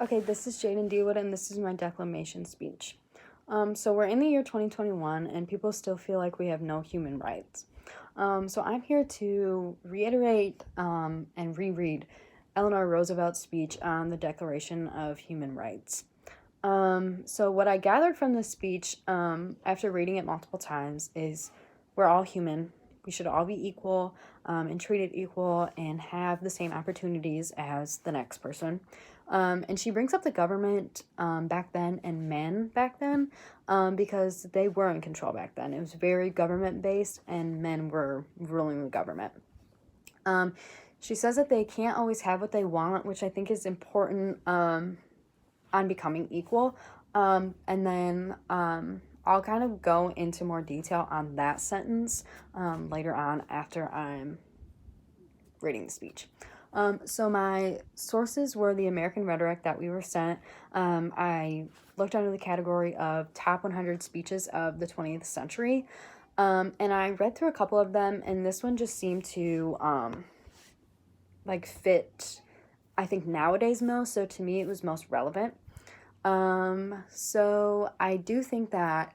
Okay, this is Jaden Dewood, and this is my declamation speech. So we're in the year 2021, and people still feel like we have no human rights. So I'm here to reiterate and reread Eleanor Roosevelt's speech on the Declaration of Human Rights. So what I gathered from this speech, after reading it multiple times, is we're all human. We should all be equal and treated equal and have the same opportunities as the next person. And she brings up the government back then and men back then because they were in control back then. It was very government based, and men were ruling the government. She says that they can't always have what they want, which I think is important on becoming equal. And then I'll kind of go into more detail on that sentence later on after I'm reading the speech. So my sources were the American Rhetoric that we were sent. I looked under the category of top 100 speeches of the 20th century. And I read through a couple of them, and this one just seemed to fit, I think, nowadays most. So to me, it was most relevant. So I do think that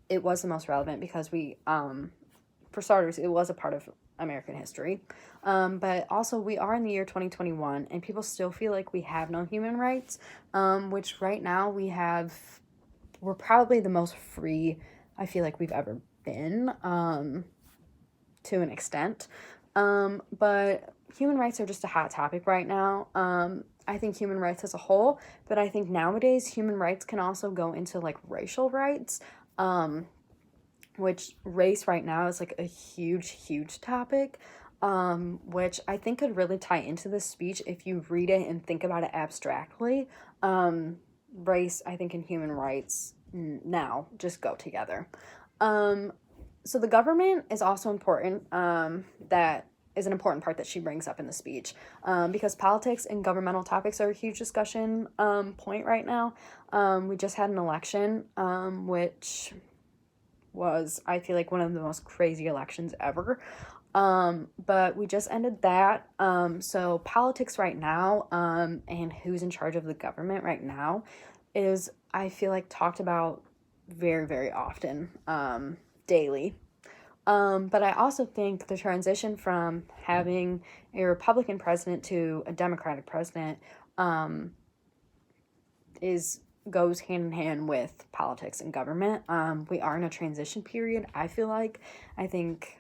it was the most relevant because for starters, it was a part of American history. But also we are in the year 2021 and people still feel like we have no human rights, which right now we're probably the most free I feel like we've ever been, to an extent. But human rights are just a hot topic right now. I think human rights as a whole, but I think nowadays human rights can also go into like racial rights, which race right now is like a huge topic, which I think could really tie into this speech if you read it and think about it abstractly. Race, I think, and human rights now just go together. So the government is also important. That is an important part that she brings up in the speech, because politics and governmental topics are a huge discussion point right now. We just had an election, which was, I feel like, one of the most crazy elections ever. But we just ended that. So politics right now, and who's in charge of the government right now is, I feel like, talked about very often, daily. But I also think the transition from having a Republican president to a Democratic president goes hand in hand with politics and government. We are in a transition period, I feel like. I think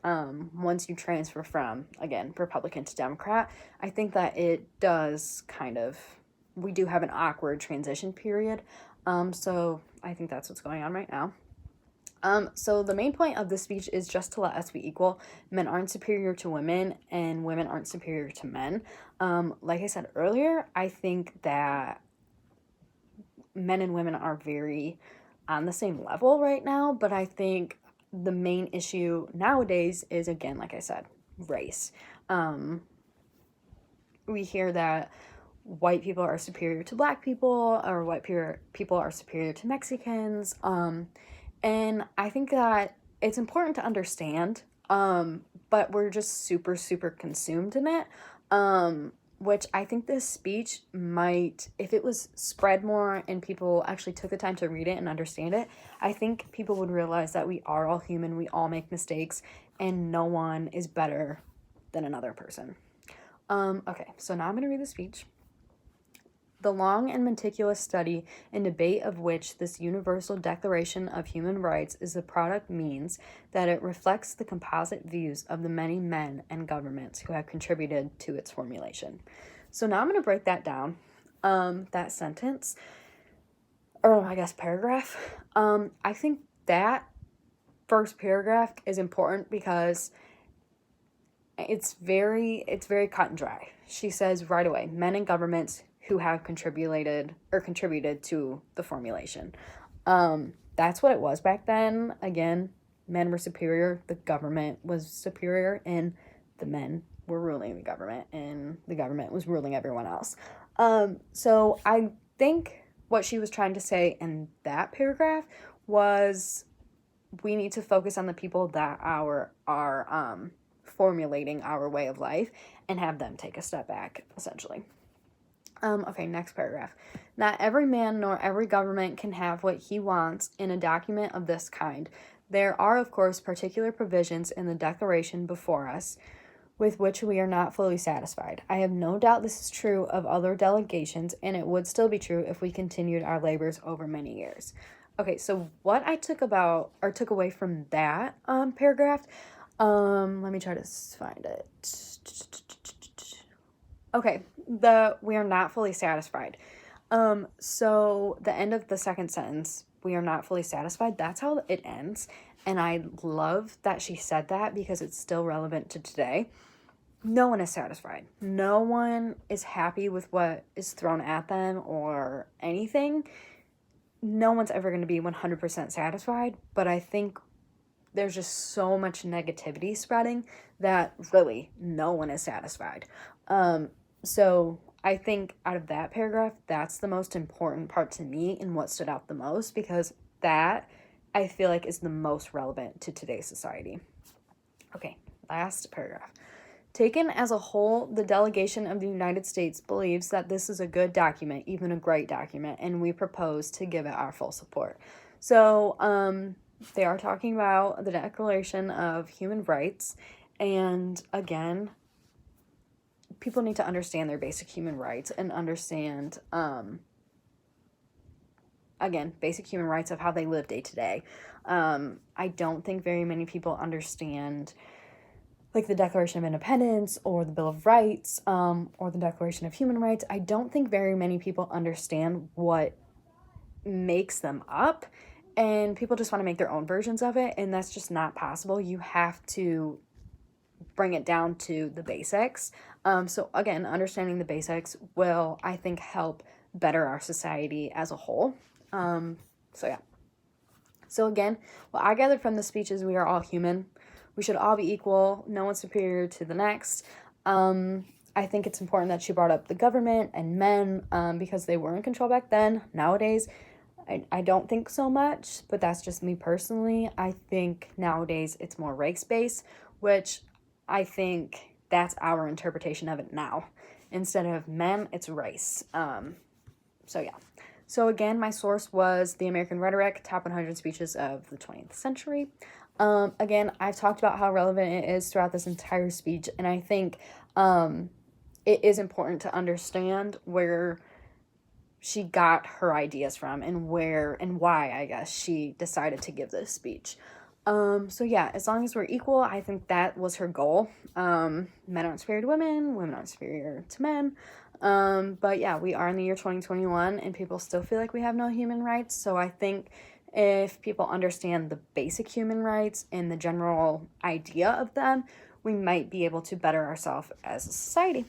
once you transfer from, again, Republican to Democrat, I think that it does we do have an awkward transition period. So I think that's what's going on right now. So the main point of this speech is just to let us be equal. Men aren't superior to women, and women aren't superior to men. Like I said earlier, I think that men and women are very on the same level right now, but I think the main issue nowadays is, again, like I said, race. We hear that white people are superior to black people, or white people are superior to Mexicans. And I think that it's important to understand, but we're just super consumed in it, which I think this speech might, if it was spread more and people actually took the time to read it and understand it, I think people would realize that we are all human, we all make mistakes, and no one is better than another person. Okay, so now I'm going to read the speech. The long and meticulous study and debate of which this Universal Declaration of Human Rights is the product means that it reflects the composite views of the many men and governments who have contributed to its formulation. So now I'm going to break that down, that sentence, or I guess paragraph. I think that first paragraph is important because it's very cut and dry. She says right away, men and governments who have contributed to the formulation. That's what it was back then. Again, men were superior, the government was superior, and the men were ruling the government, and the government was ruling everyone else. So I think what she was trying to say in that paragraph was we need to focus on the people that are formulating our way of life and have them take a step back, essentially. Okay, next paragraph. Not every man nor every government can have what he wants in a document of this kind. There are, of course, particular provisions in the Declaration before us with which we are not fully satisfied. I have no doubt this is true of other delegations, and it would still be true if we continued our labors over many years. Okay, so what I took away from that paragraph, let me try to find it. Okay, we are not fully satisfied. So the end of the second sentence, we are not fully satisfied, that's how it ends. And I love that she said that because it's still relevant to today. No one is satisfied. No one is happy with what is thrown at them or anything. No one's ever going to be 100% satisfied, but I think there's just so much negativity spreading that really no one is satisfied. So I think out of that paragraph, that's the most important part to me and what stood out the most, because that I feel like is the most relevant to today's society. Okay, last paragraph. Taken as a whole, the delegation of the United States believes that this is a good document, even a great document, and we propose to give it our full support. So, they are talking about the Declaration of Human Rights, and again, people need to understand their basic human rights and understand, again, basic human rights of how they live day to day. I don't think very many people understand like the Declaration of Independence or the Bill of Rights, or the Declaration of Human Rights. I don't think very many people understand what makes them up, and people just want to make their own versions of it, and that's just not possible. You have to bring it down to the basics. So again, understanding the basics will, I think, help better our society as a whole. So yeah. So again, what I gathered from the speech is we are all human. We should all be equal. No one's superior to the next. I think it's important that she brought up the government and men, because they were in control back then. Nowadays, I don't think so much, but that's just me personally. I think nowadays it's more race-based, which I think that's our interpretation of it now. Instead of men, it's race. So yeah. So again, my source was The American Rhetoric, Top 100 Speeches of the 20th Century. Again, I've talked about how relevant it is throughout this entire speech, and I think it is important to understand where she got her ideas from and where and why, I guess, she decided to give this speech. So yeah, as long as we're equal, I think that was her goal. Men aren't superior to women, women aren't superior to men. But yeah, we are in the year 2021 and people still feel like we have no human rights. So I think if people understand the basic human rights and the general idea of them, we might be able to better ourselves as a society.